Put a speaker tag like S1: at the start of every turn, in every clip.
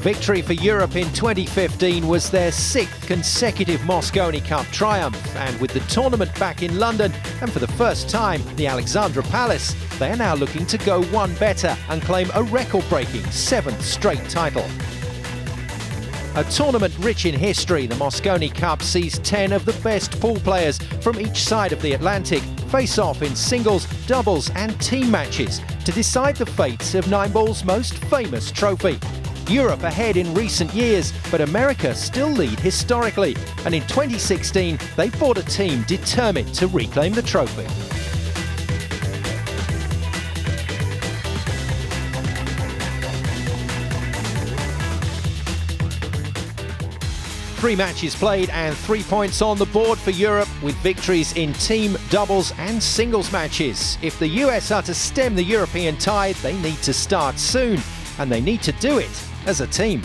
S1: Victory for Europe in 2015 was their 6th consecutive Mosconi Cup triumph, and with the tournament back in London and for the first time the Alexandra Palace, they are now looking to go one better and claim a record-breaking 7th straight title. A tournament rich in history, the Mosconi Cup sees 10 of the best pool players from each side of the Atlantic face off in singles, doubles and team matches to decide the fates of nine ball's most famous trophy. Europe ahead in recent years, but America still lead historically, and in 2016 they fought a team determined to reclaim the trophy. Three matches played and 3 points on the board for Europe, with victories in team, doubles and singles matches. If the US are to stem the European tide, they need to start soon, and they need to do it as a team.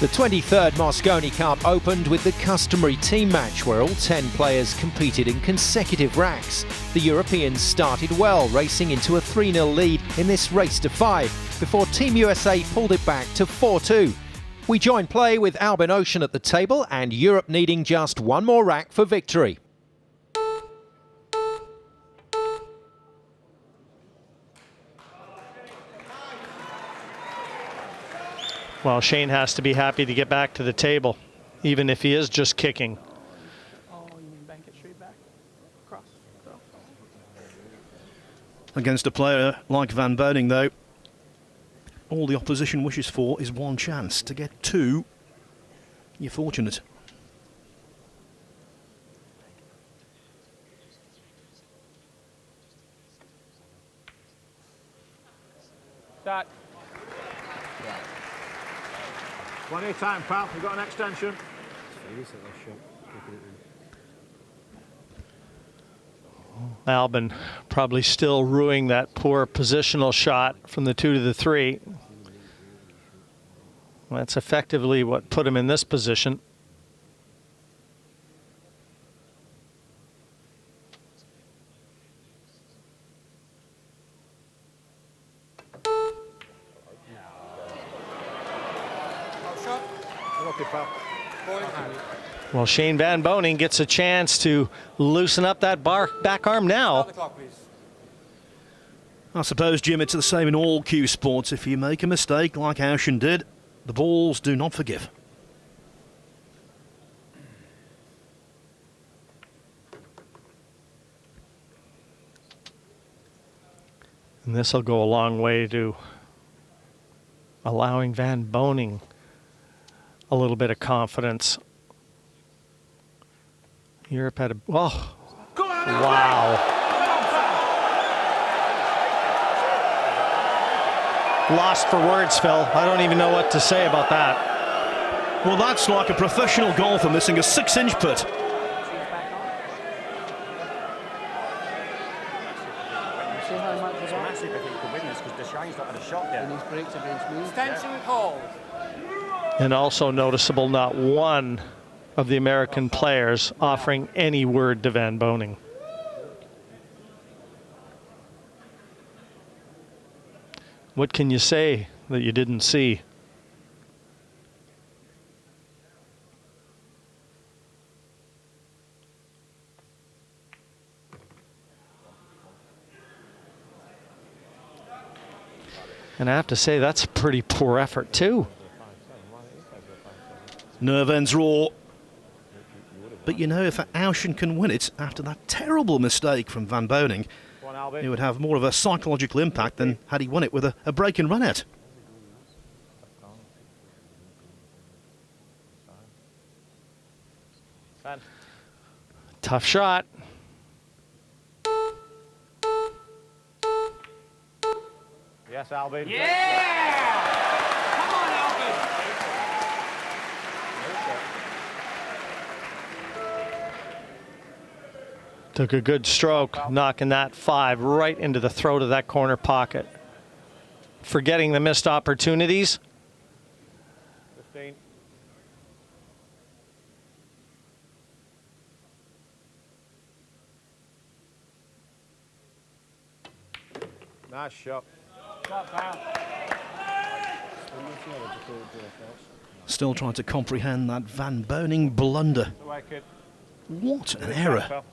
S1: The 23rd Mosconi Cup opened with the customary team match where all 10 players competed in consecutive racks. The Europeans started well, racing into a 3-0 lead in this race to 5 before Team USA pulled it back to 4-2. We join play with Albin Ocean at the table and Europe needing just one more rack for victory.
S2: Well, Shane has to be happy to get back to the table, even if he is just kicking.
S3: Oh, you mean bank it straight back? Cross. Throw.
S4: Against a player like Van Boning, though, all the opposition wishes for is one chance. To get two, you're fortunate.
S3: Shot.
S5: Plenty of time, pal. You've got an extension.
S2: Albin probably still ruining that poor positional shot from the 2 to the 3. That's effectively what put him in this position. Well, Shane Van Boning gets a chance to loosen up that back arm now.
S4: I suppose, Jim, it's the same in all cue sports. If you make a mistake like Ocean did, the balls do not forgive.
S2: And this will go a long way to allowing Van Boning a little bit of confidence. Europe had a, oh, wow. Lost for words, Phil. I don't even know what to say about that.
S4: Well, that's like a professional golfer missing a 6-inch putt.
S2: And also noticeable, not one of the American players offering any word to Van Boning. What can you say that you didn't see? And I have to say, that's a pretty poor effort too.
S4: Nerve ends raw. But you know, if Ocean can win it after that terrible mistake from Van Boning, it would have more of a psychological impact than had he won it with a break and run out.
S2: Tough shot.
S5: Yes, Albin.
S3: Yeah! Come on, Albin.
S2: Took a good stroke, knocking that 5 right into the throat of that corner pocket. Forgetting the missed opportunities.
S5: 15. Nice shot.
S4: Still trying to comprehend that Van Boning blunder.
S5: Away, kid.
S4: What an error.
S3: Come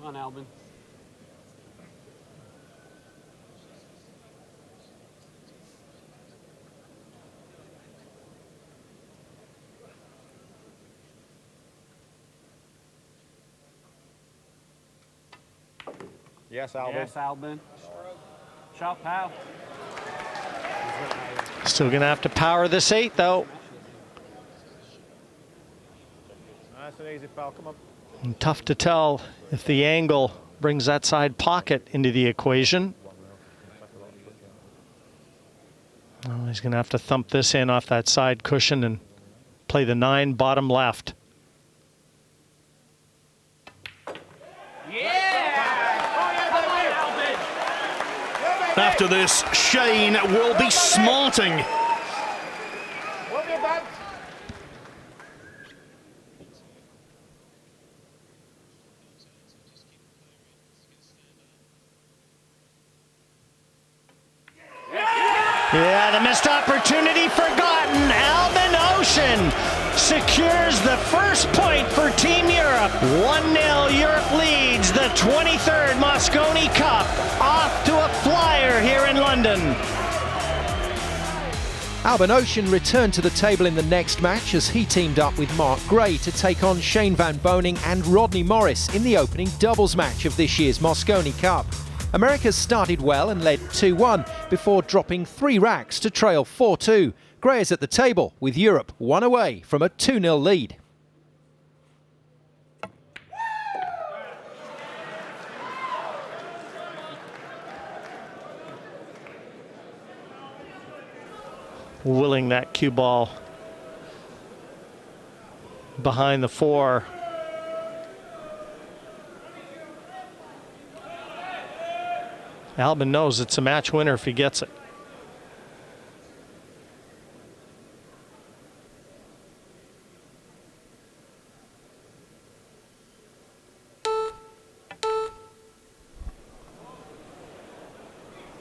S3: on, Albin.
S5: Yes, Albin.
S3: Yes, Albin. Shot, pal.
S2: Still going to have to power this 8, though.
S5: Nice and easy, pal. Come on.
S2: And tough to tell if the angle brings that side pocket into the equation. Oh, he's going to have to thump this in off that side cushion and play the 9 bottom left.
S4: After this, Shane will be smarting.
S5: Move your back.
S2: Yeah, the missed opportunity forgotten. Albin Ocean secures the first point for Team Europe. 1-0, Europe leads the 23rd Mosconi Cup. Off to a flyer here in London.
S1: Albin Ocean returned to the table in the next match as he teamed up with Mark Gray to take on Shane Van Boning and Rodney Morris in the opening doubles match of this year's Mosconi Cup. America started well and led 2-1 before dropping 3 racks to trail 4-2. Gray is at the table with Europe 1 away from a 2-0 lead.
S2: Willing that cue ball behind the 4. Albin knows it's a match winner if he gets it.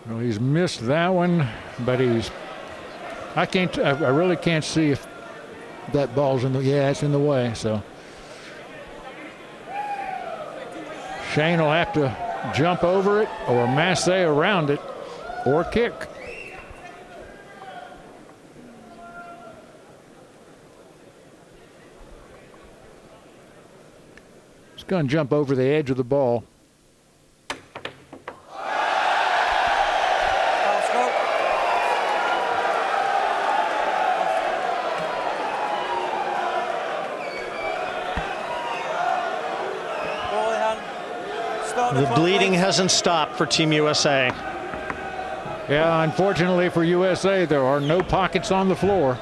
S6: Well, he's missed that one, but I really can't see if that ball's in the, yeah, it's in the way, so. Shane will have to jump over it or masse around it or kick. He's going to jump over the edge of the ball.
S2: The bleeding hasn't stopped for Team USA.
S6: Yeah, unfortunately for USA, there are no pockets on the floor.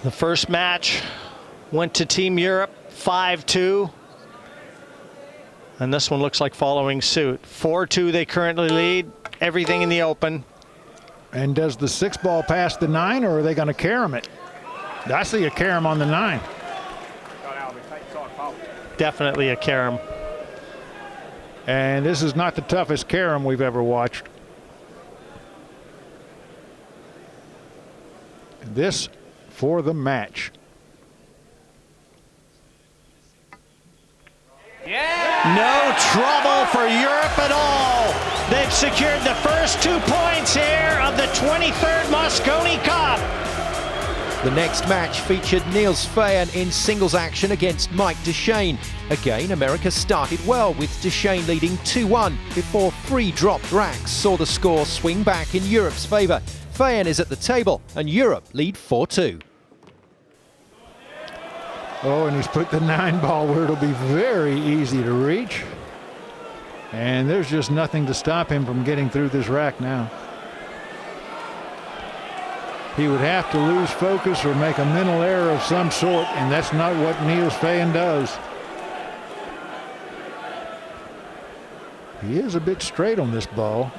S2: The first match went to Team Europe 5-2. And this one looks like following suit. 4-2 they currently lead. Everything in the open.
S6: And does the 6 ball pass the 9, or are they going to carom it? I see a carom on the 9.
S2: Definitely a carom.
S6: And this is not the toughest carom we've ever watched. This for the match.
S2: No trouble for Europe at all. They've secured the first 2 points here of the 23rd Mosconi Cup.
S1: The next match featured Niels Fayen in singles action against Mike Duchesne. Again, America started well with Duchesne leading 2-1 before 3 dropped racks saw the score swing back in Europe's favour. Fayen is at the table and Europe lead 4-2.
S6: Oh, and he's put the 9-ball where it'll be very easy to reach. And there's just nothing to stop him from getting through this rack now. He would have to lose focus or make a mental error of some sort, and that's not what Niels Fayen does. He is a bit straight on this ball.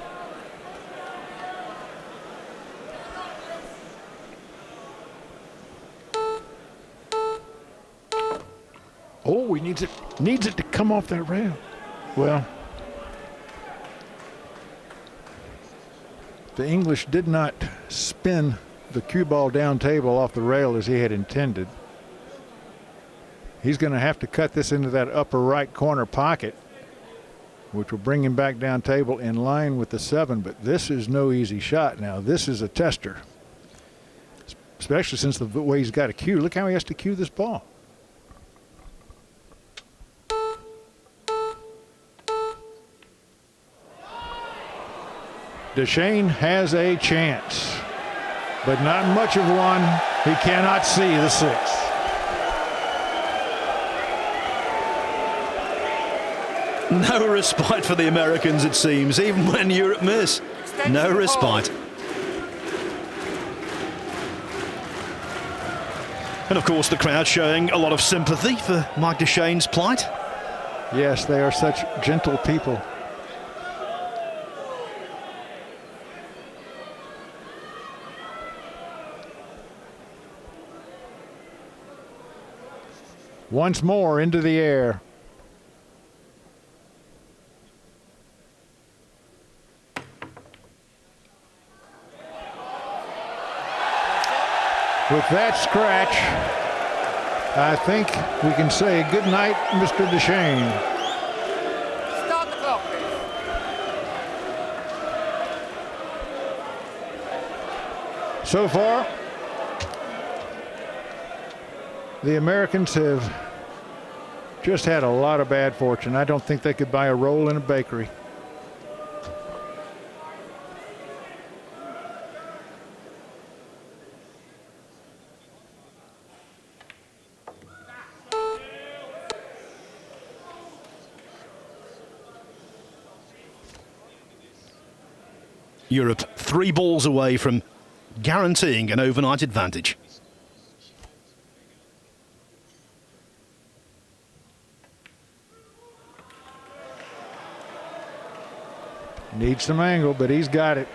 S6: Oh, he needs it to come off that rail. Well, the English did not spin the cue ball down table off the rail as he had intended. He's going to have to cut this into that upper right corner pocket, which will bring him back down table in line with the 7, but this is no easy shot now. This is a tester, especially since the way he's got to cue. Look how he has to cue this ball. Deschênes has a chance, but not much of one. He cannot see the 6.
S4: No respite for the Americans, it seems, even when Europe miss. No respite. And of course the crowd showing a lot of sympathy for Mike Deschênes' plight.
S6: Yes, they are such gentle people. Once more into the air. With that scratch, I think we can say good night, Mr. Deschênes.
S5: Start the clock, please.
S6: So far, the Americans have just had a lot of bad fortune. I don't think they could buy a roll in a bakery.
S4: Europe 3 balls away from guaranteeing an overnight advantage.
S6: Needs some angle, but he's got it.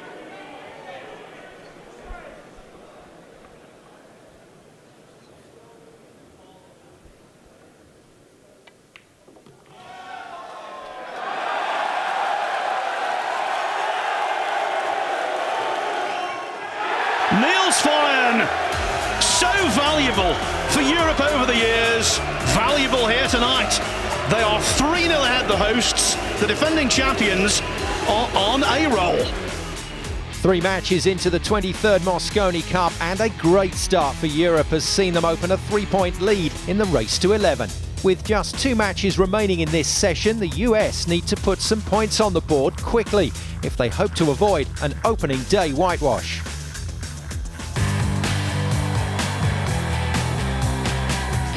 S4: Niels Fayen, so valuable for Europe over the years, valuable here tonight. They are 3-0 ahead, the hosts. The defending champions are on a roll.
S1: 3 matches into the 23rd Mosconi Cup, and a great start for Europe has seen them open a 3-point lead in the race to 11. With just 2 matches remaining in this session, the US need to put some points on the board quickly if they hope to avoid an opening day whitewash.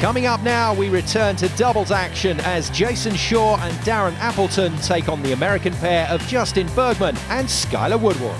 S1: Coming up now, we return to doubles action as Jayson and Darren Appleton take on the American pair of Justin Bergman and Skyler Woodward.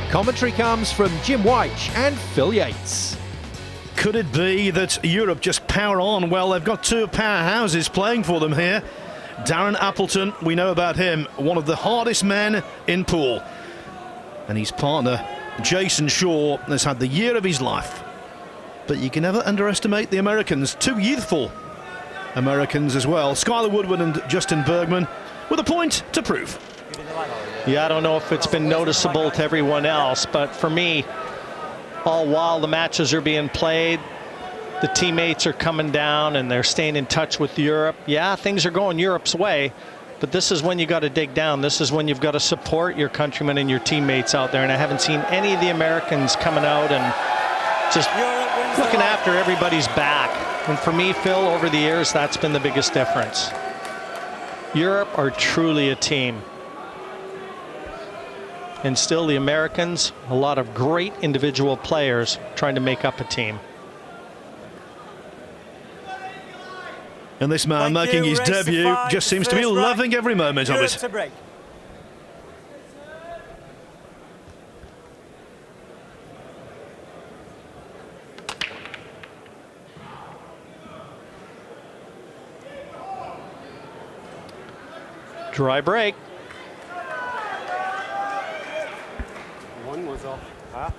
S1: Commentary comes from Jim White and Phil Yates.
S4: Could it be that Europe just power on? Well, they've got 2 powerhouses playing for them here. Darren Appleton, we know about him, one of the hardest men in pool. And his partner, Jayson Shaw, has had the year of his life. But you can never underestimate the Americans. 2 youthful Americans as well. Skyler Woodward and Justin Bergman with a point to prove.
S2: Yeah, I don't know if it's been noticeable to everyone else, but for me, all while the matches are being played, the teammates are coming down and they're staying in touch with Europe. Yeah, things are going Europe's way, but this is when you got to dig down. This is when you've got to support your countrymen and your teammates out there. And I haven't seen any of the Americans coming out and just looking after everybody's back. And for me, Phil, over the years, that's been the biggest difference. Europe are truly a team. And still the Americans, a lot of great individual players trying to make up a team.
S4: And this man making his debut just seems to be loving every moment of it.
S2: Dry break.
S5: One was off. Huh?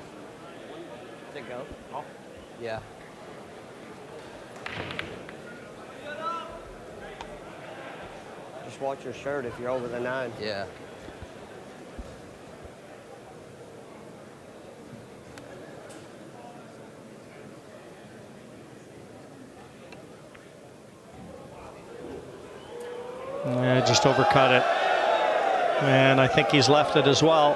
S7: Did it go? Off? Yeah.
S5: Just watch your shirt if you're over the 9.
S7: Yeah.
S2: Yeah, just overcut it. And I think he's left it as well.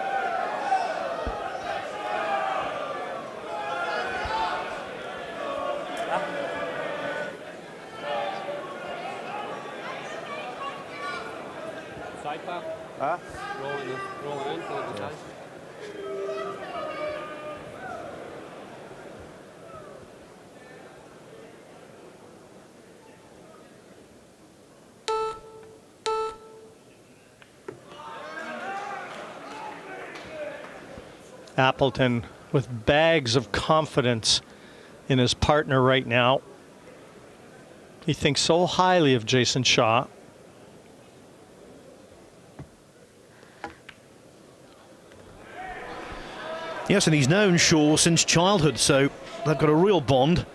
S5: Side path? Huh? Rolling in for the time.
S2: Appleton with bags of confidence in his partner right now. He thinks so highly of Jayson Shaw.
S4: Yes, and he's known Shaw since childhood, so they've got a real bond.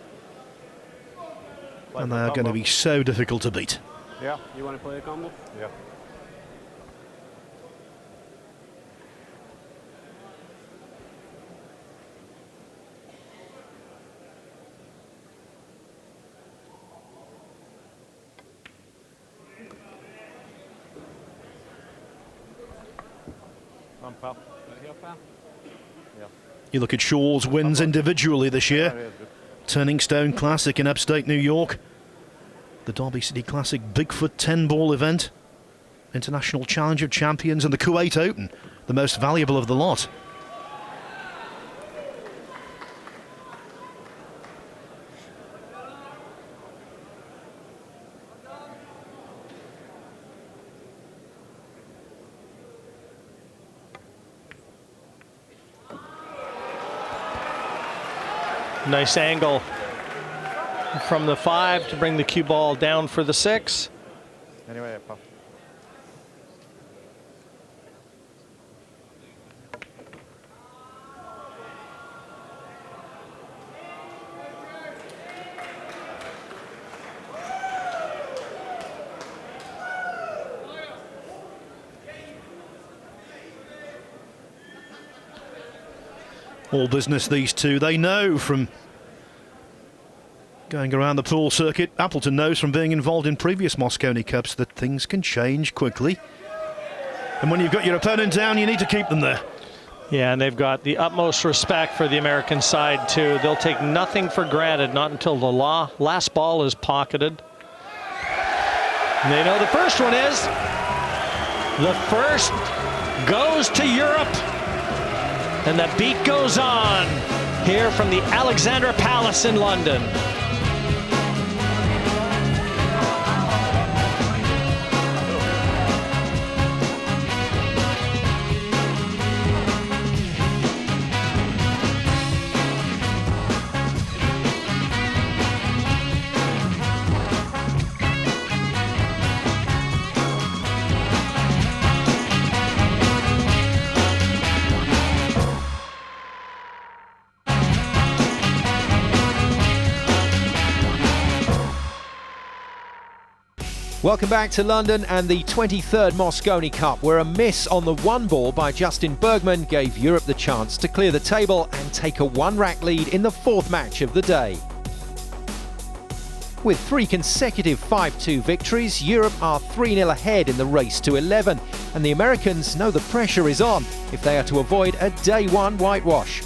S4: And they're going to be so difficult to beat.
S5: Yeah, you want to play a combo? Yeah. Pal. Right here, pal. Yeah.
S4: You look at Shaw's wins individually this year. Turning Stone Classic in upstate New York. The Derby City Classic Bigfoot 10-ball event. International Challenge of Champions and the Kuwait Open, the most valuable of the lot.
S2: Nice angle from the 5 to bring the cue ball down for the 6.
S5: Anyway, pal.
S4: All business, these two. They know from going around the pool circuit. Appleton knows from being involved in previous Mosconi Cups that things can change quickly. And when you've got your opponent down, you need to keep them there.
S2: Yeah, and they've got the utmost respect for the American side, too. They'll take nothing for granted, not until the last ball is pocketed. And they know the first one is. The first goes to Europe. And the beat goes on here from the Alexandra Palace in London.
S1: Welcome back to London and the 23rd Mosconi Cup, where a miss on the one ball by Justin Bergman gave Europe the chance to clear the table and take a one-rack lead in the fourth match of the day. With 3 consecutive 5-2 victories, Europe are 3-0 ahead in the race to 11, and the Americans know the pressure is on if they are to avoid a day one whitewash.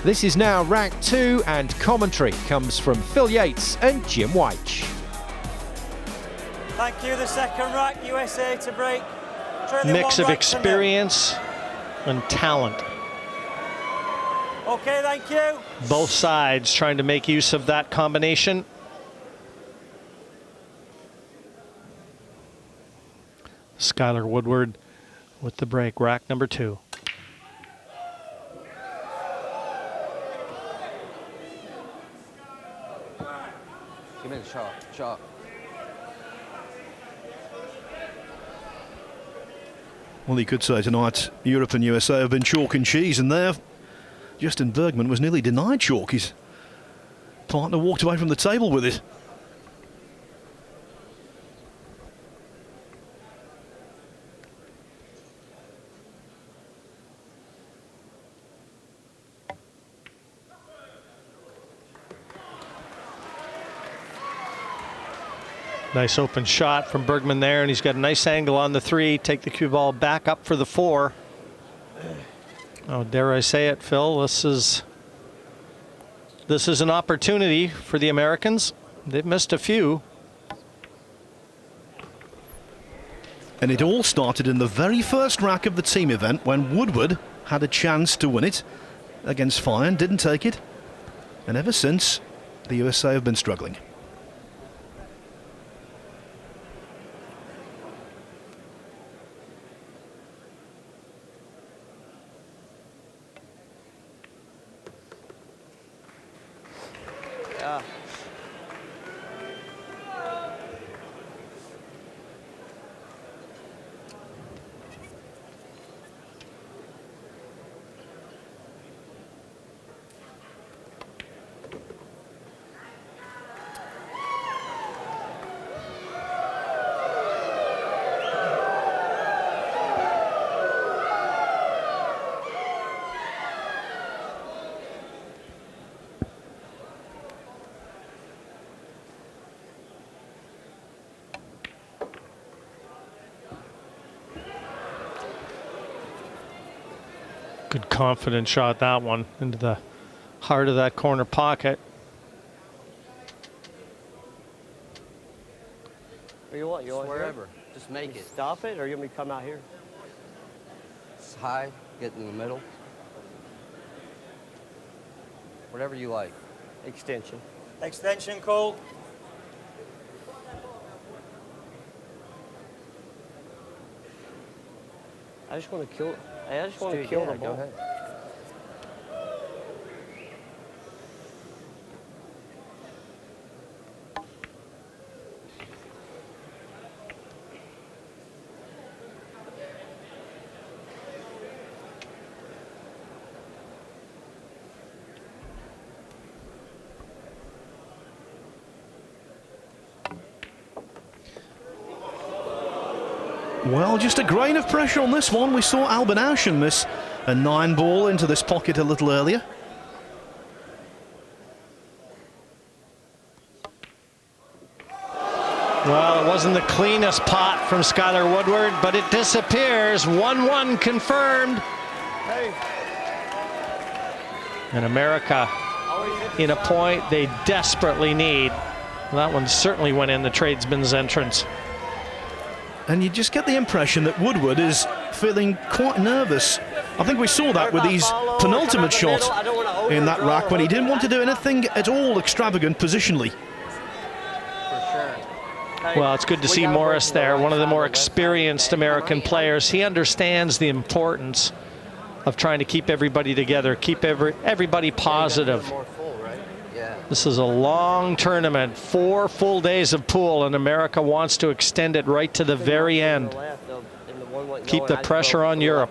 S1: This is now rack 2, and commentary comes from Phil Yates and Jim White.
S8: Thank you. The second rack, USA to break.
S2: Mix of experience and talent.
S8: Okay, thank you.
S2: Both sides trying to make use of that combination. Skyler Woodward with the break, rack number 2.
S7: Give me the shot.
S4: Well, you could say tonight Europe and USA have been chalk and cheese, and there Justin Bergman was nearly denied chalk. His partner walked away from the table with it.
S2: Nice open shot from Bergman there, and he's got a nice angle on the 3. Take the cue ball back up for the 4. Oh, dare I say it, Phil? This is an opportunity for the Americans. They've missed a few.
S4: And it all started in the very first rack of the team event when Woodward had a chance to win it against Fire and didn't take it. And ever since, the USA have been struggling.
S2: Good confident shot, that one, into the heart of that corner pocket.
S5: You want
S7: Wherever. Just make it.
S5: Stop it, or you want me to come out here?
S7: It's high, get in the middle. Whatever you like.
S5: Extension.
S8: Extension call.
S5: I just want to kill. I just want to kill the ball.
S7: Go ahead.
S4: Well, just a grain of pressure on this one. We saw Albin Auschen miss a 9-ball into this pocket a little earlier.
S2: Well, it wasn't the cleanest pot from Skyler Woodward, but it disappears. 1-1 confirmed. And America in a point they desperately need. That one certainly went in the tradesman's entrance.
S4: And you just get the impression that Woodward is feeling quite nervous. I think we saw that with his penultimate shot in that rack when he didn't want to do anything at all extravagant positionally.
S2: Well, it's good to see Morris there, one of the more experienced American players. He understands the importance of trying to keep everybody together, keep everybody positive. This is a long tournament, 4 full days of pool, and America wants to extend it right to the very end. Keep the pressure on Europe.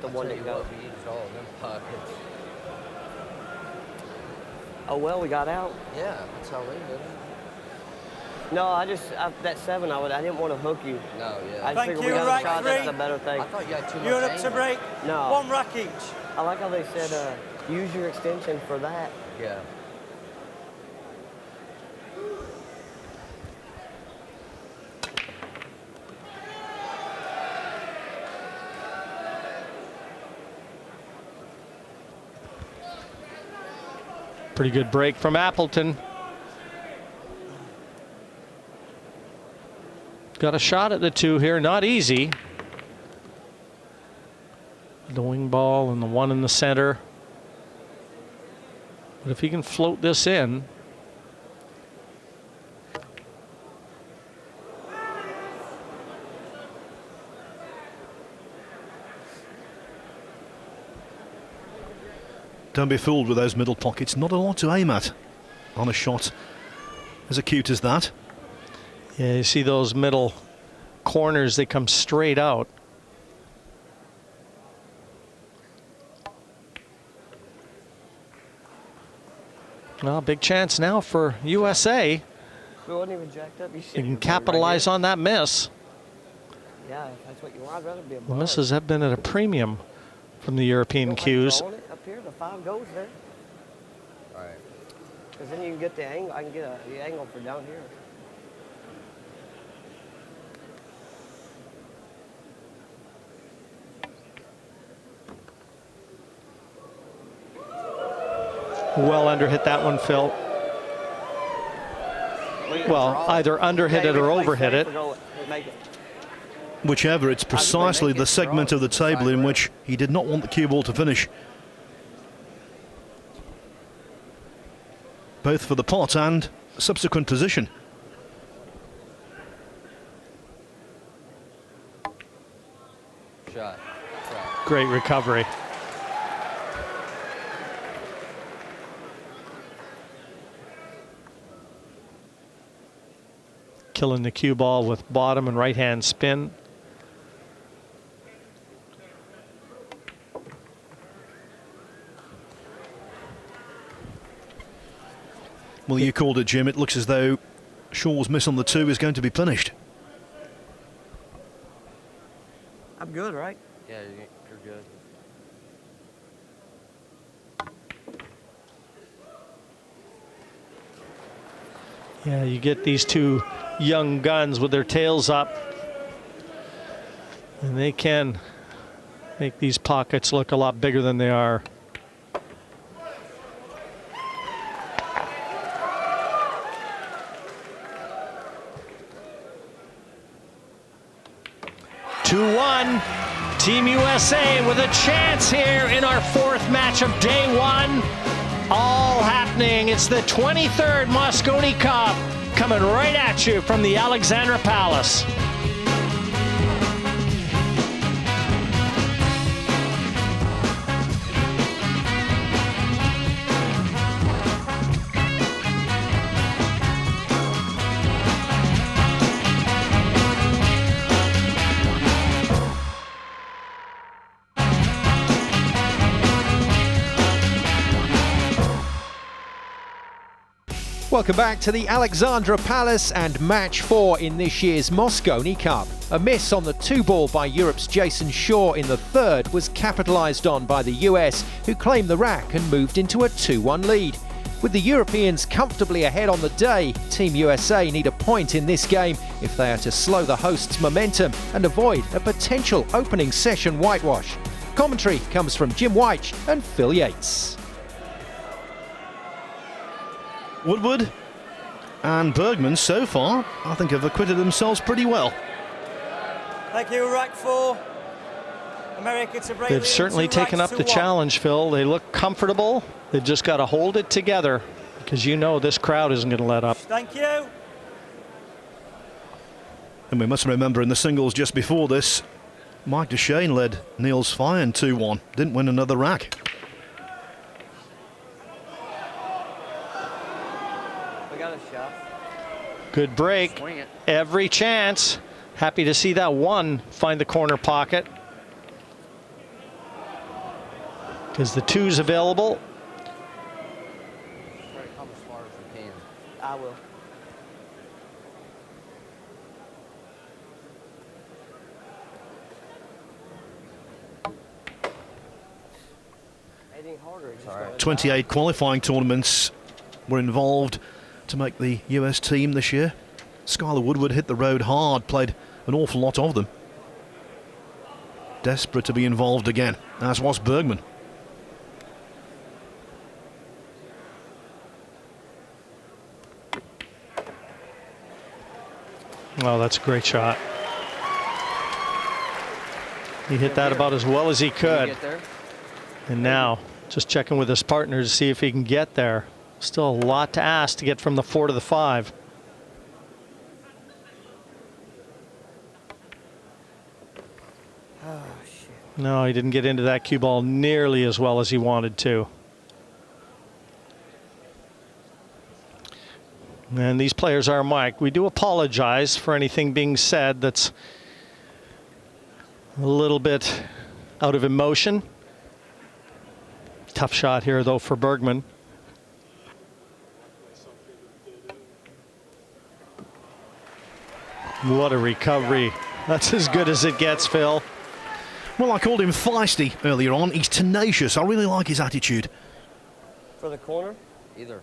S5: Oh, well, we got out.
S7: Yeah, that's how they did it.
S5: No, that 7, I didn't want to hook you.
S7: No, yeah.
S5: I just
S8: Thank
S5: figured
S8: you,
S5: we got
S8: right
S5: a shot,
S8: three.
S5: that's a better thing.
S7: I thought you had too much
S8: Europe to
S7: angle.
S8: break.
S5: No.
S8: 1 rack each.
S5: I like how they said use your extension for that.
S7: Yeah.
S2: Pretty good break from Appleton. Got a shot at the 2 here, not easy. The wing ball and the 1 in the center. But if he can float this in.
S4: Don't be fooled with those middle pockets. Not a lot to aim at on a shot as acute as that.
S2: Yeah, you see those middle corners, they come straight out. Well, big chance now for USA.
S5: It wasn't even jacked up. You
S2: They can capitalize on that miss.
S5: Yeah, if that's what you want. I'd rather be a
S2: The
S5: buzz.
S2: misses have been at a premium from the European
S5: Don't like
S2: cues.
S5: throwing it up here, the 5 goes there.
S7: All right.
S5: Because then you can get the angle. I can get the angle for down here.
S2: Well under hit that one, Phil. Well, either under hit it or over hit it.
S5: Make it.
S4: Whichever, it's precisely the segment of the table in which he did not want the cue ball to finish. Both for the pot and subsequent position.
S7: Shot.
S2: Great recovery. Killing the cue ball with bottom and right hand spin.
S4: Well, you called it, Jim. It looks as though Shaw's miss on the 2 is going to be punished.
S5: I'm good, right?
S7: Yeah, you're good.
S2: Yeah, you get these 2 young guns with their tails up, and they can make these pockets look a lot bigger than they are. Team USA with a chance here in our 4th match of day 1. All happening. It's the 23rd Mosconi Cup coming right at you from the Alexandra Palace.
S1: Welcome back to the Alexandra Palace and match 4 in this year's Mosconi Cup. A miss on the 2-ball by Europe's Jayson in the 3rd was capitalised on by the US, who claimed the rack and moved into a 2-1 lead. With the Europeans comfortably ahead on the day, Team USA need a point in this game if they are to slow the hosts' momentum and avoid a potential opening session whitewash. Commentary comes from Jim White and Phil Yates.
S4: Woodward and Bergman so far, I think, have acquitted themselves pretty well.
S8: Thank you, rack 4. America to break.
S2: They've certainly taken up the challenge, Phil. They look comfortable. They've just got to hold it together, because you know this crowd isn't going to let up.
S8: Thank you.
S4: And we must remember in the singles just before this, Mike Duchesne led Niels Feijen 2-1. Didn't win another rack.
S2: Good break. Every chance. Happy to see that 1 find the corner pocket, because the 2's available.
S7: Try to come as far as you can.
S5: I will. Hitting harder. Right.
S4: 28 qualifying tournaments were involved to make the US team this year. Skyler Woodward hit the road hard, played an awful lot of them. Desperate to be involved again, as was Bergman.
S2: Well, that's a great shot. He hit that about as well as he could. And now, just checking with his partner to see if he can get there. Still a lot to ask to get from the 4 to the 5.
S5: Oh, shit.
S2: No, he didn't get into that cue ball nearly as well as he wanted to. And these players are mic'd. We do apologize for anything being said that's a little bit out of emotion. Tough shot here, though, for Bergman. What a recovery. That's as good as it gets, Phil.
S4: Well, I called him feisty earlier on. He's tenacious. I really like his attitude.
S5: For the corner?
S7: Either.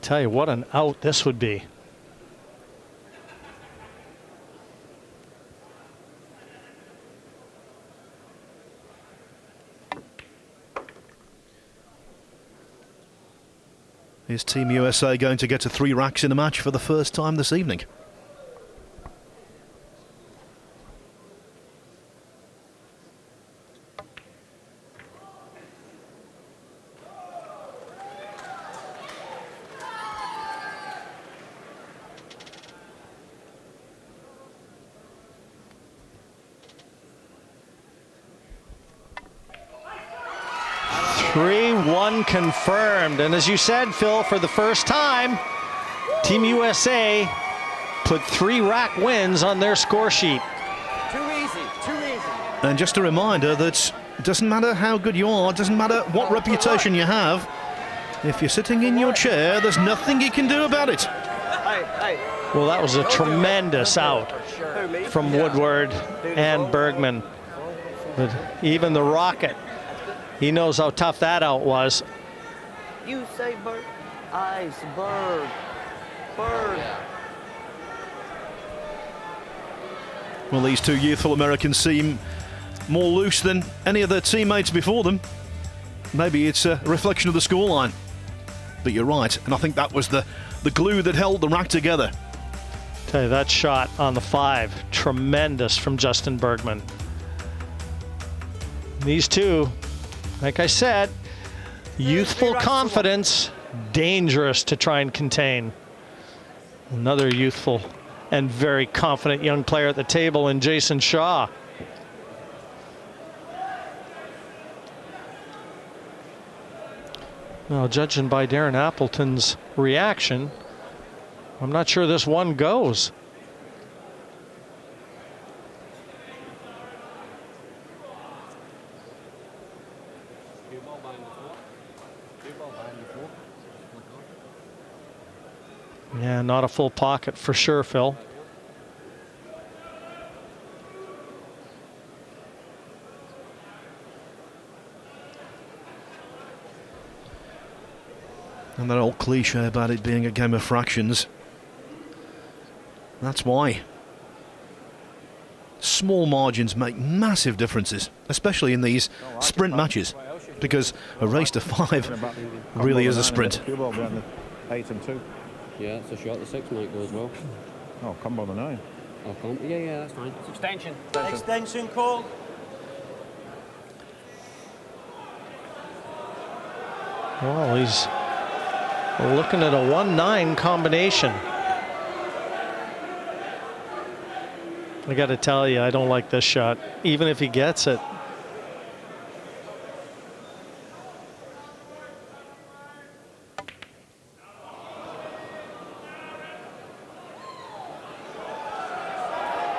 S2: Tell you what an out this would be.
S4: Is Team USA going to get to 3 racks in a match for the first time this evening?
S2: Confirmed. And as you said, Phil, for the first time, Team USA put 3 rack wins on their score sheet.
S5: Too easy, too easy.
S4: And just a reminder that it doesn't matter how good you are, it doesn't matter what reputation you have. If you're sitting in your chair, there's nothing you can do about it.
S2: Well, that was a tremendous out from Woodward and Bergman. But even the Rocket, he knows how tough that out was.
S5: You say Berg. Ice, Berg. Berg.
S4: Well, these 2 youthful Americans seem more loose than any of their teammates before them. Maybe it's a reflection of the scoreline. But you're right, and I think that was the glue that held the rack together.
S2: Tell you, that shot on the 5, tremendous from Justin Bergman. These 2, like I said, youthful confidence, dangerous to try and contain. Another youthful and very confident young player at the table in Jayson Shaw. Now, judging by Darren Appleton's reaction, I'm not sure this one goes. Yeah, not a full pocket for sure, Phil.
S4: And that old cliche about it being a game of fractions. That's why. Small margins make massive differences, especially in these sprint matches, because a race to 5 really is a sprint.
S9: 8 and 2.
S7: Yeah, it's a shot. The 6 might go as well.
S9: Oh, come by the 9.
S7: Oh, come. Yeah, that's fine.
S8: It's extension.
S5: Extension call.
S2: Well, he's looking at a 1-9 combination. I got to tell you, I don't like this shot, even if he gets it.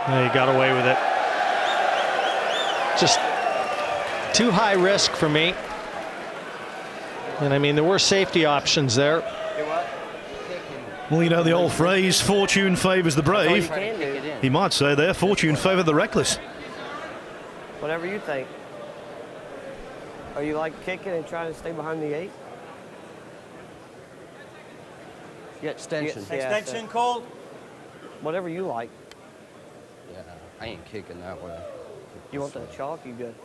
S2: He got away with it. Just too high risk for me. And I mean, there were safety options there.
S4: Well, you know the old phrase, fortune favours the brave. He might say there, fortune favoured the reckless.
S5: Whatever you think. Are you like kicking and trying to stay behind the 8?
S7: Yeah, extension.
S8: Extension called.
S5: Whatever you like.
S7: Yeah, I ain't kicking that way.
S5: You want that chalk? You good?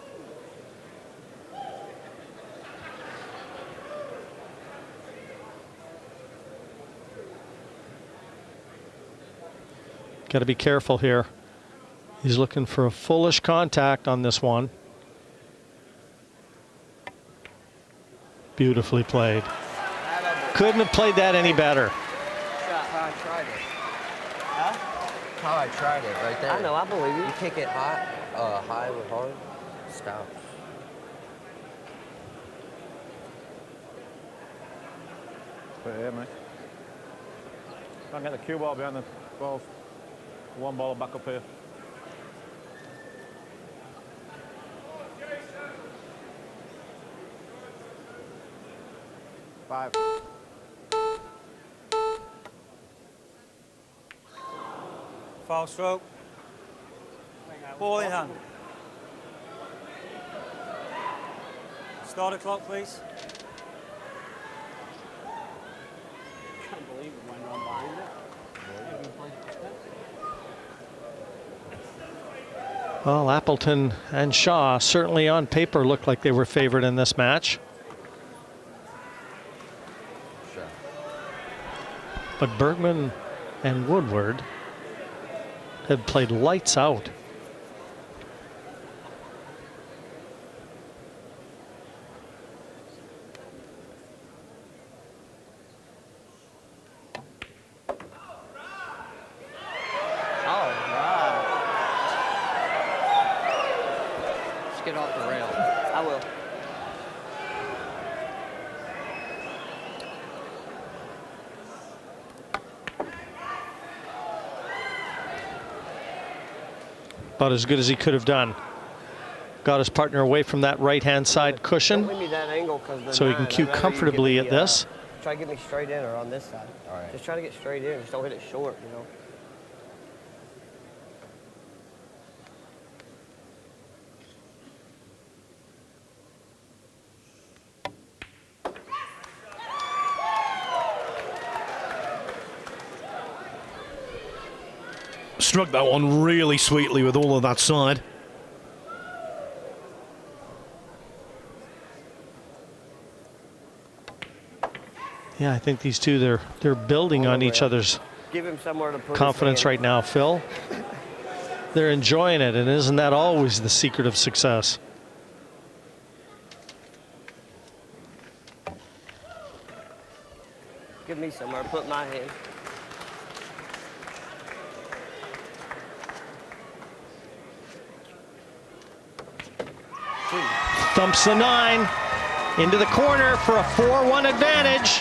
S2: Got to be careful here. He's looking for a foolish contact on this one. Beautifully played. Couldn't have played that any better.
S7: How I tried it. Huh? How I tried it right there.
S5: I know, I believe you.
S7: You kick it high with hard, stop.
S9: Put it here, mate. Try and get the cue ball behind the balls. One ball back up here. Five.
S8: Foul stroke. Ball in hand. Start the clock, please.
S3: Can't believe it went on behind it.
S2: Well, Appleton and Shaw certainly on paper looked like they were favored in this match.
S7: Sure.
S2: But Bergman and Woodward have played lights out.
S7: Get off the rail.
S5: I will.
S2: About as good as he could have done. Got his partner away from that right-hand side cushion,
S5: Don't give me that angle, 'cause the
S2: so he can
S5: 9,
S2: cue
S5: I'd rather you
S2: comfortably
S5: give
S2: at
S5: me,
S2: this.
S5: Try to get me straight in or on this side.
S7: All right.
S5: Just try to get straight in. Just don't hit it short, you know.
S4: Struck that one really sweetly with all of that side.
S2: Yeah, I think these two, they're building on each other's
S5: Give him somewhere to put
S2: confidence
S5: his hand.
S2: right now, Phil. They're enjoying it, and isn't that always the secret of success?
S5: Give me somewhere to put my hand.
S2: Thumps the 9 into the corner for a 4-1 advantage.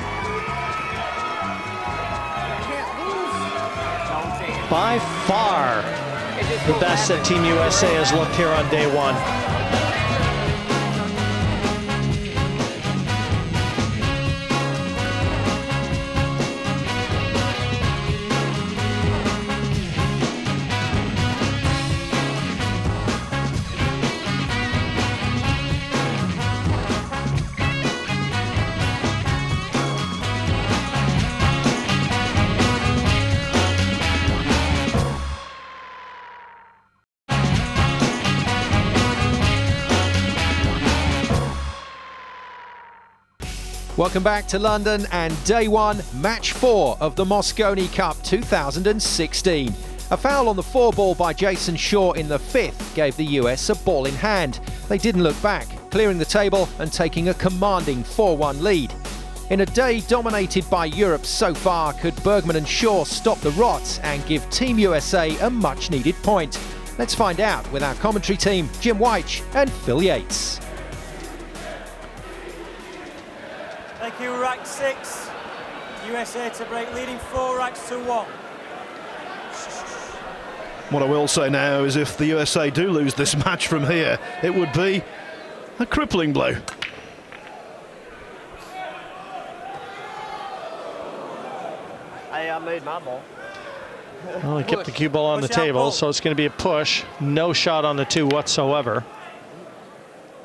S2: By far the best that Team USA has looked here on day one.
S1: Welcome back to London and day one, match 4 of the Mosconi Cup 2016. A foul on the 4-ball by Jayson Shaw in the 5th gave the US a ball in hand. They didn't look back, clearing the table and taking a commanding 4-1 lead. In a day dominated by Europe so far, could Bergman and Shaw stop the rot and give Team USA a much-needed point? Let's find out with our commentary team, Jim White and Phil Yates.
S8: Thank you, rack 6. USA to break, leading 4 racks to 1.
S4: What I will say now is if the USA do lose this match from here, it would be a crippling blow.
S5: I I made my ball.
S2: Well, he kept the cue ball on the table, so it's going to be a push. No shot on the 2 whatsoever.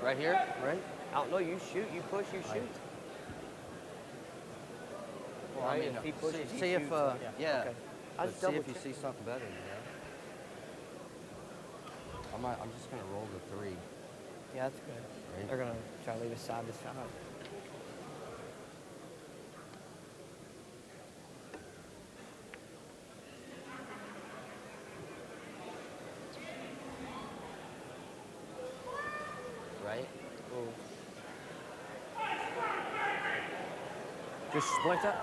S7: Right here? Right?
S5: I don't know. You shoot. You push. You shoot.
S7: Well, I mean,
S5: If he pushes,
S7: see if, yeah.
S5: Okay.
S7: But
S5: just
S7: see
S5: double
S7: if you
S5: check.
S7: see something better than that. I'm just going to roll the 3.
S5: Yeah, that's good.
S7: Right.
S5: They're gonna try to leave it side to side.
S7: Right?
S5: Ooh.
S9: Just split it.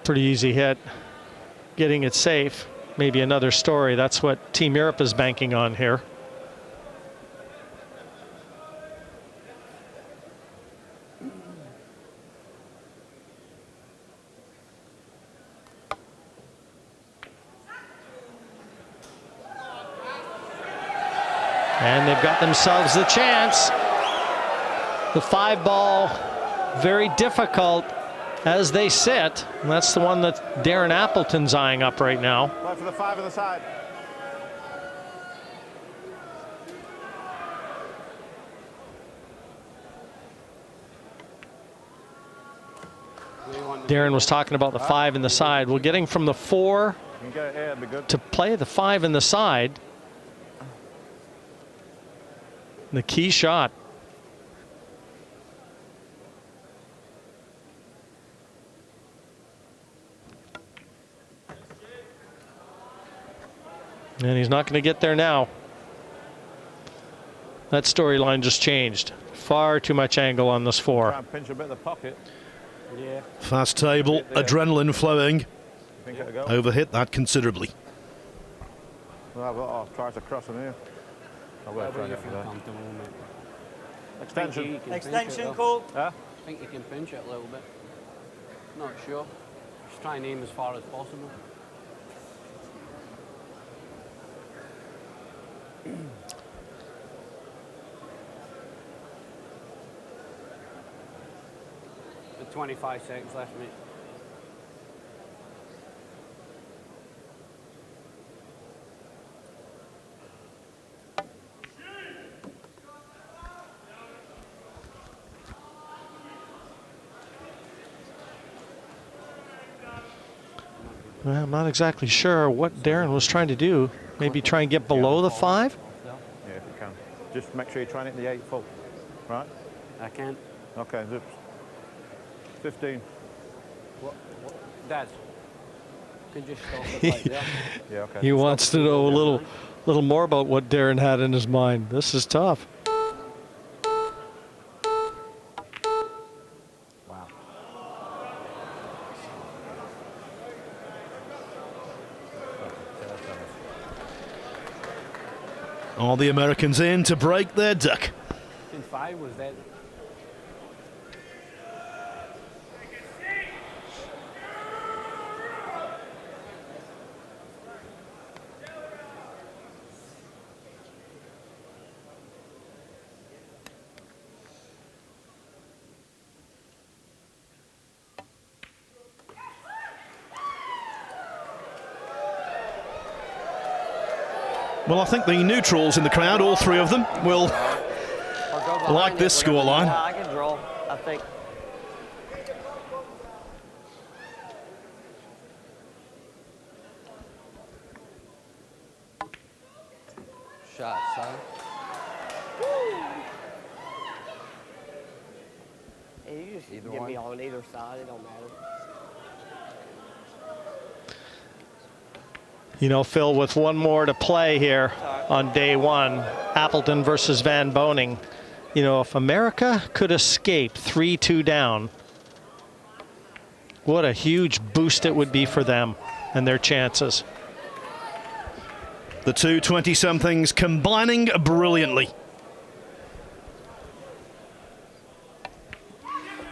S2: Pretty easy hit. Getting it safe, maybe another story. That's what Team Europe is banking on here. And they've got themselves the chance. The 5 ball, very difficult as they sit. And that's the one that Darren Appleton's eyeing up right now.
S9: Right for the 5 on the side.
S2: Darren was talking about the 5 in the side. Well, getting from the 4
S9: You can get it here, it'd be good.
S2: to play the 5 in the side. The key shot. And he's not going to get there now. That storyline just changed. Far too much angle on this 4.
S9: Try and pinch a bit of the pocket.
S3: Yeah.
S4: Fast table, adrenaline flowing.
S9: Think it'll go.
S4: Overhit that considerably.
S9: Well, I'll try to cross in here. I'll wait for it. Extension.
S8: Extension call.
S9: Yeah?
S7: I think you can pinch it a little bit. Not sure. Just try and aim as far as possible. The 25 seconds left, mate.
S2: Well, I'm not exactly sure what Darren was trying to do. Maybe try and get below the 5?
S9: Yeah, if you can. Just make sure you're trying it in the 8 foot. Right?
S7: I can't.
S9: Okay, zips. 15.
S7: What? Dad, you can just stop it like that.
S9: Yeah, okay.
S2: He wants to know a little more about what Darren had in his mind. This is tough.
S9: Wow.
S4: All the Americans in to break their duck.
S7: 5 was that.
S4: Well, I think the neutrals in the crowd, all 3 of them, will like this scoreline.
S5: I can draw, I think.
S7: Shot, son.
S5: Hey, you just
S7: Either
S5: get
S7: one.
S5: me on either side. It don't matter.
S2: You know, Phil, with one more to play here on day 1, Appleton versus Van Boning. You know, if America could escape 3-2 down, what a huge boost it would be for them and their chances.
S4: The two 20-somethings combining brilliantly.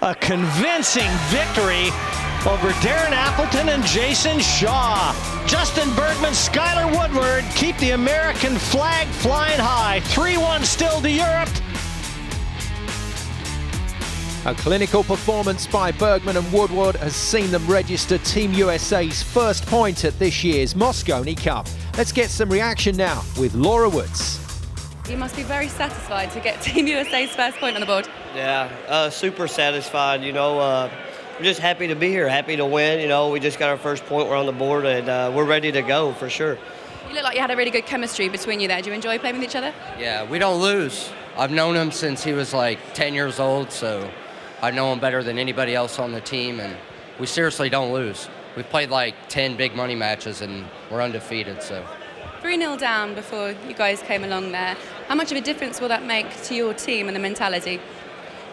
S2: A convincing victory over Darren Appleton and Jayson Shaw. Justin Bergman, Skyler Woodward keep the American flag flying high. 3-1 still to Europe.
S1: A clinical performance by Bergman and Woodward has seen them register Team USA's first point at this year's Mosconi Cup. Let's get some reaction now with Laura Woods.
S10: You must be very satisfied to get Team USA's first point on the board.
S5: Yeah, super satisfied. I'm just happy to be here, happy to win. We just got our first point. We're on the board, and we're ready to go for sure.
S10: You look like you had a really good chemistry between you there. Do you enjoy playing with each other?
S11: Yeah, we don't lose. I've known him since he was like 10 years old, so I know him better than anybody else on the team, and we seriously don't lose. We've played like 10 big money matches, and we're undefeated, so.
S10: 3-0 down before you guys came along there. How much of a difference will that make to your team and the mentality?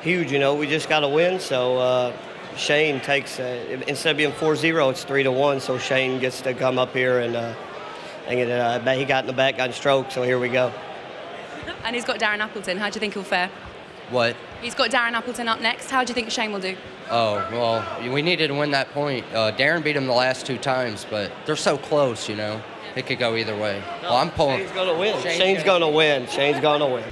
S5: Huge, we just got to win, so Shane takes, instead of being 4-0, it's 3-1, so Shane gets to come up here and he got in the back, got in stroke, so here we go.
S10: And he's got Darren Appleton. How do you think he'll fare?
S11: What?
S10: He's got Darren Appleton up next. How do you think Shane will do?
S11: Oh, well, we needed to win that point. Darren beat him the last 2 times, but they're so close, It could go either way. Well, I'm pulling.
S5: Shane's going to win. Shane's going to win. Shane's going to win.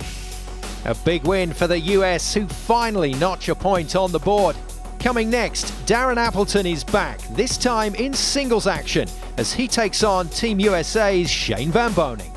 S1: A big win for the US, who finally notch a point on the board. Coming next, Darren Appleton is back, this time in singles action, as he takes on Team USA's Shane Van Boening.